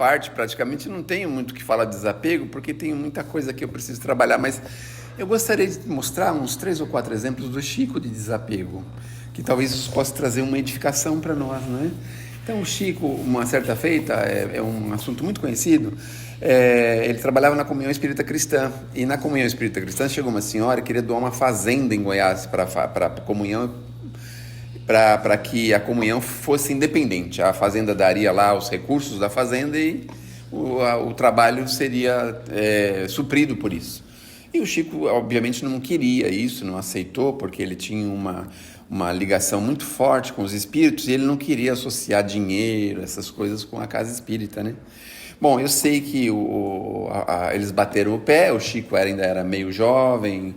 parte, praticamente, não tenho muito o que falar de desapego, porque tem muita coisa que eu preciso trabalhar, mas eu gostaria de mostrar uns 3 ou 4 exemplos do Chico de desapego, que talvez isso possa trazer uma edificação para nós, né? Então, o Chico, uma certa feita, é um assunto muito conhecido, ele trabalhava na Comunhão Espírita Cristã, e na Comunhão Espírita Cristã chegou uma senhora que queria doar uma fazenda em Goiás para a comunhão, para que a comunhão fosse independente. A fazenda daria lá os recursos da fazenda e o trabalho seria suprido por isso. E o Chico, obviamente, não queria isso, não aceitou, porque ele tinha uma ligação muito forte com os espíritos e ele não queria associar dinheiro, essas coisas, com a casa espírita, né? Bom, eu sei que eles bateram o pé, o Chico ainda era meio jovem,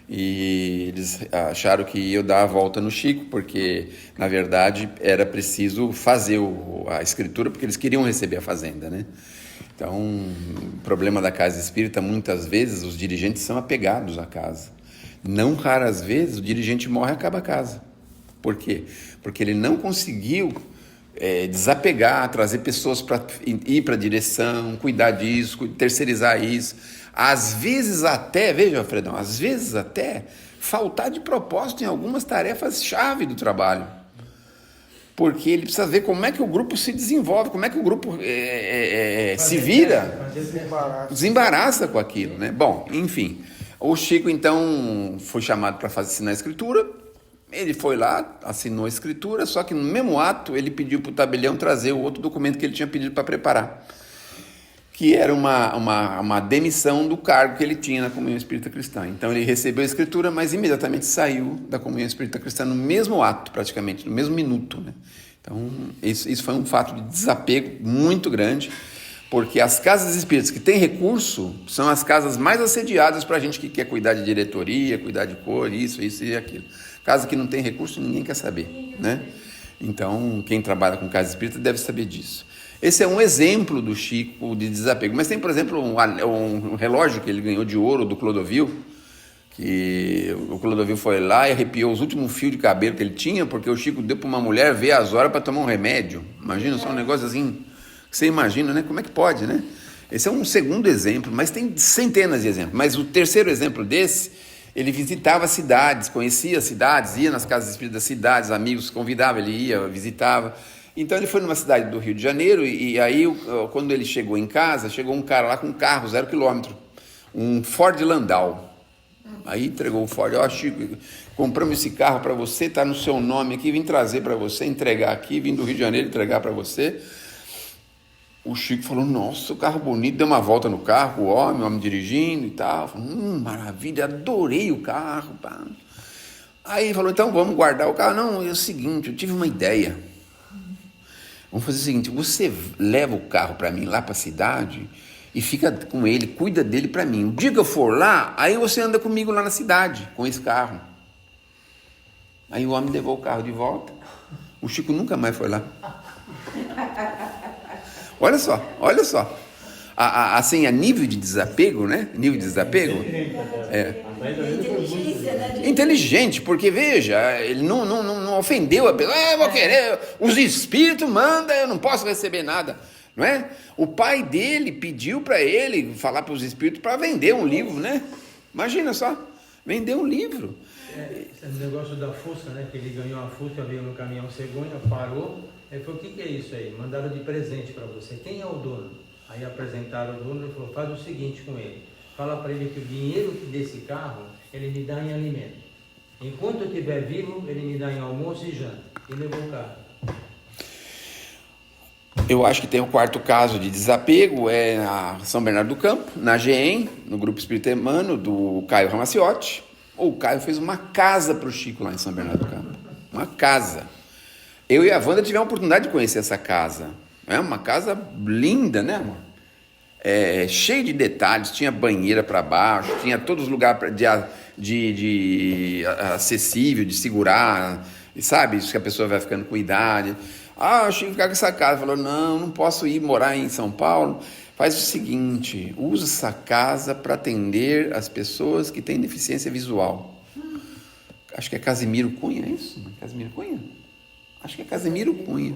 e eles acharam que ia dar a volta no Chico, porque, na verdade, era preciso fazer a escritura, porque eles queriam receber a fazenda, né? Então, o problema da casa espírita, muitas vezes, os dirigentes são apegados à casa. Não raras vezes, o dirigente morre e acaba a casa. Por quê? Porque ele não conseguiu desapegar, trazer pessoas para ir para a direção, cuidar disso, terceirizar isso. Às vezes até, veja, Alfredão, às vezes até faltar de propósito em algumas tarefas-chave do trabalho. Porque ele precisa ver como é que o grupo se desenvolve, como é que o grupo se vira, desembaraça com aquilo, né? Bom, enfim, o Chico então foi chamado para assinar a escritura, ele foi lá, assinou a escritura, só que no mesmo ato ele pediu para o tabelião trazer o outro documento que ele tinha pedido para preparar, que era uma demissão do cargo que ele tinha na Comunhão Espírita Cristã. Então ele recebeu a escritura, mas imediatamente saiu da Comunhão Espírita Cristã no mesmo ato, praticamente, no mesmo minuto, né? Então isso foi um fato de desapego muito grande, porque as casas espíritas que têm recurso são as casas mais assediadas para a gente que quer cuidar de diretoria, cuidar de cor, isso e aquilo. Casa que não tem recurso, ninguém quer saber, né? Então, quem trabalha com casa espírita deve saber disso. Esse é um exemplo do Chico de desapego. Mas tem, por exemplo, um relógio que ele ganhou de ouro do Clodovil, que o Clodovil foi lá e arrepiou os últimos fios de cabelo que ele tinha, porque o Chico deu para uma mulher ver as horas para tomar um remédio. Imagina, só um negócio assim, que você imagina, né? Como é que pode, né? Esse é um segundo exemplo, mas tem centenas de exemplos. Mas o terceiro exemplo desse, ele visitava cidades, conhecia cidades, ia nas casas espíritas das cidades, amigos convidavam, ele ia, visitava. Então ele foi numa cidade do Rio de Janeiro e aí quando ele chegou em casa, chegou um cara lá com um carro 0 quilômetro, um Ford Landau. Aí entregou o Ford, Chico, compramos esse carro para você, está no seu nome aqui, vim trazer para você, entregar aqui, vim do Rio de Janeiro entregar para você. O Chico falou, nossa, o carro bonito, deu uma volta no carro, o homem dirigindo e tal. Falou, maravilha, adorei o carro. Pá. Aí ele falou, então vamos guardar o carro. Não, é o seguinte, eu tive uma ideia. Vamos fazer o seguinte, você leva o carro para mim lá para a cidade e fica com ele, cuida dele para mim. O dia que eu for lá, aí você anda comigo lá na cidade, com esse carro. Aí o homem levou o carro de volta. O Chico nunca mais foi lá. Olha só. Assim, a nível de desapego, né? Nível de desapego. Inteligente, porque veja, ele não ofendeu a pessoa. Eu vou querer, os espíritos mandam, eu não posso receber nada. Não é? O pai dele pediu para ele falar para os espíritos para vender um livro, né? Imagina só, vender um livro. Esse negócio da Fusca, né? Que ele ganhou a Fusca, veio no caminhão cegonha, parou. Ele falou, o que é isso aí? Mandaram de presente para você. Quem é o dono? Aí apresentaram o dono e falou, faz o seguinte com ele. Fala para ele que o dinheiro desse carro, ele me dá em alimento. Enquanto eu estiver vivo, ele me dá em almoço e janta. E levou o carro. Eu acho que tem o quarto caso de desapego, é na São Bernardo do Campo, na GEM, no Grupo Espírita Emmanuel, do Caio Ramaciotti. O Caio fez uma casa para o Chico lá em São Bernardo do Campo. Uma casa. Eu e a Wanda tivemos a oportunidade de conhecer essa casa. É uma casa linda, né, amor? Cheio de detalhes, tinha banheira para baixo, tinha todos os lugares de acessível, de segurar, sabe? Isso que a pessoa vai ficando com idade. Eu tinha que ficar com essa casa. Falou, não posso ir morar em São Paulo. Faz o seguinte, usa essa casa para atender as pessoas que têm deficiência visual. Acho que é Casimiro Cunha, é isso? Casimiro Cunha? Acho que é Casimiro Cunha.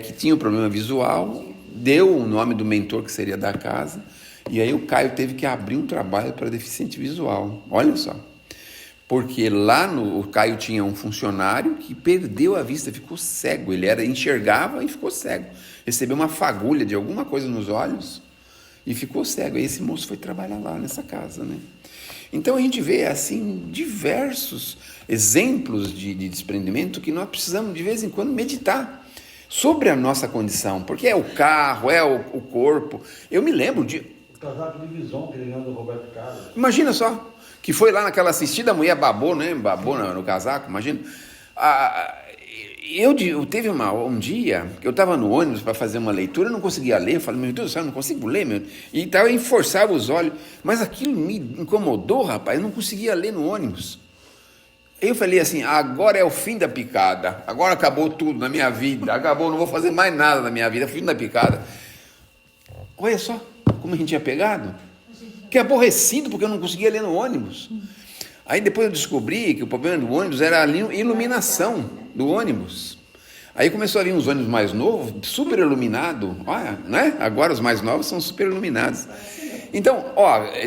Que tinha um problema visual deu o nome do mentor que seria da casa, e aí o Caio teve que abrir um trabalho para deficiente visual. Olha só. Porque lá o Caio tinha um funcionário que perdeu a vista, ficou cego. Ele enxergava e ficou cego. Recebeu uma fagulha de alguma coisa nos olhos e ficou cego. Aí esse moço foi trabalhar lá nessa casa, né? Então a gente vê assim diversos exemplos de desprendimento que nós precisamos de vez em quando meditar sobre a nossa condição, porque é o carro, é o corpo. Eu me lembro de... O casaco de Bison que ele ganhou do Roberto Carlos. Imagina só, que foi lá naquela assistida, a mulher babou, né? Babou no casaco, imagina. Eu teve um dia que eu estava no ônibus para fazer uma leitura, eu não conseguia ler, eu falei, meu Deus do céu, eu não consigo ler, meu. E tal, eu forçava os olhos, mas aquilo me incomodou, rapaz, eu não conseguia ler no ônibus. Eu falei assim, agora é o fim da picada, agora acabou tudo na minha vida, acabou, não vou fazer mais nada na minha vida, é o fim da picada. Olha só como a gente tinha pegado, que aborrecido porque eu não conseguia ler no ônibus. Aí depois eu descobri que o problema do ônibus era a iluminação do ônibus. Aí começou a vir uns ônibus mais novos, super iluminados, olha, né? Agora os mais novos são super iluminados. Então,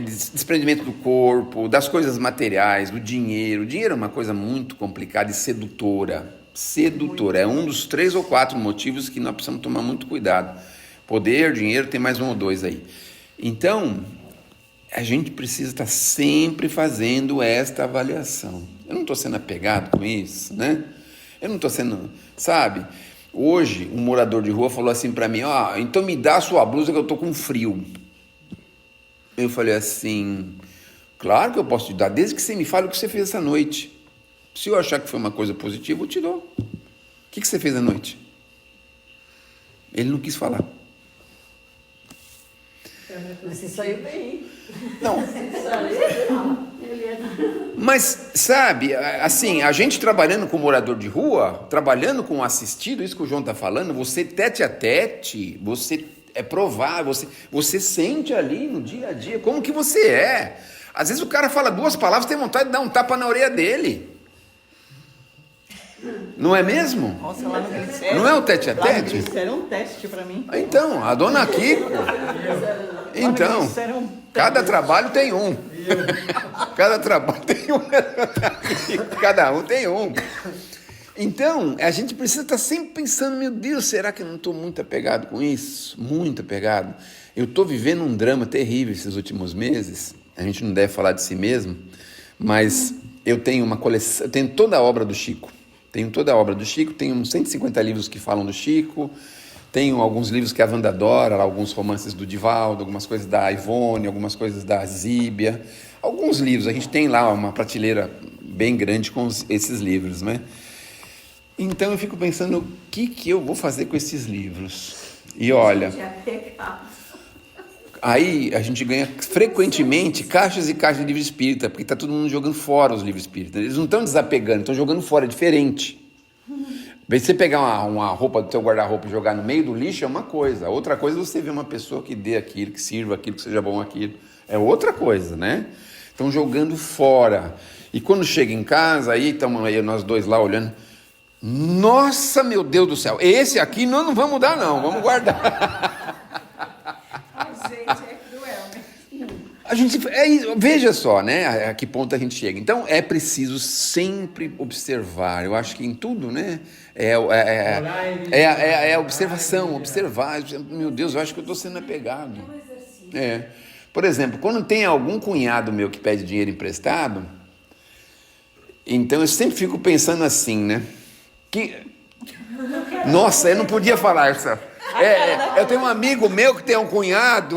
desprendimento do corpo, das coisas materiais, do dinheiro. O dinheiro é uma coisa muito complicada e sedutora. Sedutora, é um dos 3 ou 4 motivos que nós precisamos tomar muito cuidado. Poder, dinheiro, tem mais 1 ou 2 aí. Então, a gente precisa estar sempre fazendo esta avaliação. Eu não estou sendo apegado com isso, né? Eu não estou sendo, sabe? Hoje, um morador de rua falou assim para mim, então me dá a sua blusa que eu estou com frio. Eu falei assim, claro que eu posso te dar, desde que você me fale o que você fez essa noite. Se eu achar que foi uma coisa positiva, eu te dou. O que você fez à noite? Ele não quis falar. Você saiu bem. Não. Mas, sabe, assim, a gente trabalhando com morador de rua, trabalhando com assistido, isso que o João está falando, você tete a tete, você é provar, você sente ali no dia a dia como que você é. Às vezes o cara fala 2 palavras, tem vontade de dar um tapa na orelha dele. Não é mesmo? Nossa, lá no Ministério. Não é o tete a Lá no tete? Ministério é um teste pra mim. Então, a dona Kiko. Então, cada trabalho tem um. Cada trabalho tem um. Cada um tem um. Então, a gente precisa estar sempre pensando, meu Deus, será que eu não estou muito apegado com isso? Muito apegado. Eu estou vivendo um drama terrível esses últimos meses. A gente não deve falar de si mesmo, mas eu tenho uma coleção, eu tenho toda a obra do Chico. Tenho toda a obra do Chico, tenho uns 150 livros que falam do Chico, tenho alguns livros que a Wanda adora, alguns romances do Divaldo, algumas coisas da Ivone, algumas coisas da Zíbia, alguns livros. A gente tem lá uma prateleira bem grande com esses livros, né? Então eu fico pensando, o que eu vou fazer com esses livros? E olha, aí a gente ganha frequentemente caixas e caixas de livro espírita, porque está todo mundo jogando fora os livros espíritas. Eles não estão desapegando, estão jogando fora, é diferente. Você pegar uma roupa do seu guarda-roupa e jogar no meio do lixo é uma coisa. Outra coisa é você ver uma pessoa que dê aquilo, que sirva aquilo, que seja bom aquilo. É outra coisa, né? Estão jogando fora. E quando chega em casa, aí estamos aí nós dois lá olhando. Nossa, meu Deus do céu, esse aqui nós não vamos dar não, vamos guardar. Gente, é cruel, né? A gente, veja só, né, a que ponto a gente chega. Então, é preciso sempre observar. Eu acho que em tudo, né, é a observação, observar. Meu Deus, eu acho que eu estou sendo apegado. Por exemplo, quando tem algum cunhado meu que pede dinheiro emprestado, então eu sempre fico pensando assim, né, nossa, eu não podia falar isso. Eu tenho um amigo meu que tem um cunhado.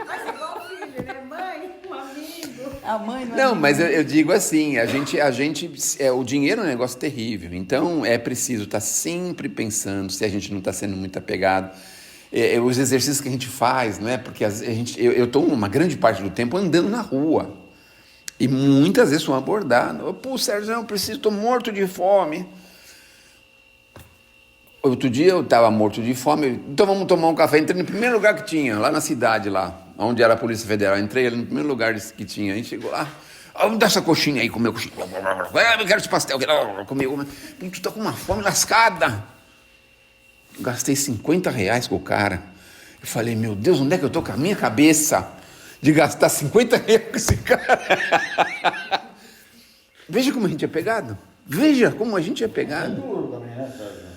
Mas é igual o filho, né? Mãe, um amigo. A mãe não é. Não, mas eu digo assim, o dinheiro é um negócio terrível. Então é preciso estar sempre pensando se a gente não está sendo muito apegado. Os exercícios que a gente faz, não é? Porque eu estou uma grande parte do tempo andando na rua. E muitas vezes sou abordado. Pô, Sérgio, eu preciso, estou morto de fome. Outro dia eu estava morto de fome, então vamos tomar um café. Entrei no primeiro lugar que tinha, lá na cidade, lá, onde era a Polícia Federal. Entrei ali no primeiro lugar que tinha. A gente chegou lá, vamos dar essa coxinha aí, comer coxinha. Eu quero esse pastel, comer. Tu tá com uma fome lascada. Gastei R$50 com o cara. Eu falei, meu Deus, onde é que eu tô com a minha cabeça de gastar R$50 com esse cara? Veja como a gente é pegado. Veja como a gente é pegado. duro também, né, Sérgio?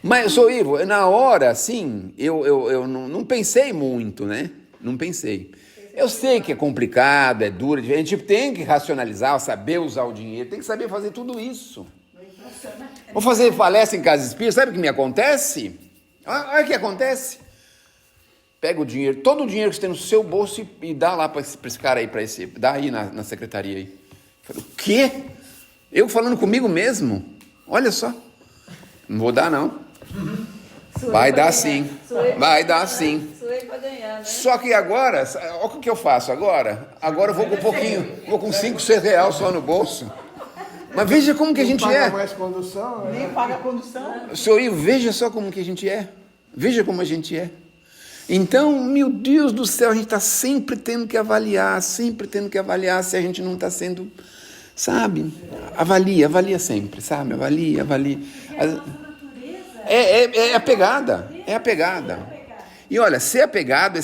Mas, sou Ivo, na hora, assim, eu não pensei muito, né? Não pensei. Eu sei que é complicado, é duro, a gente tem que racionalizar, saber usar o dinheiro, tem que saber fazer tudo isso. Vou fazer palestra em casa espírita, sabe o que me acontece? Olha o que acontece. Pega o dinheiro, todo o dinheiro que você tem no seu bolso e dá lá para esse cara aí, dá aí na secretaria aí. Eu falei, o quê? Eu falando comigo mesmo? Olha só. Não vou dar, não. Vai dar sim. Vai dar sim. Só que agora, olha o que eu faço agora. Agora eu vou com um pouquinho, vou com 5, 6 reais só no bolso. Mas veja como que a gente é. Não paga mais condução, né? Nem paga a condução. Senhor Ivo, veja só como que a gente é. Veja como a gente é. Então, meu Deus do céu, a gente está sempre tendo que avaliar se a gente não está sendo, sabe? Avalia sempre, sabe? Avalia. É a pegada. E olha, ser apegado é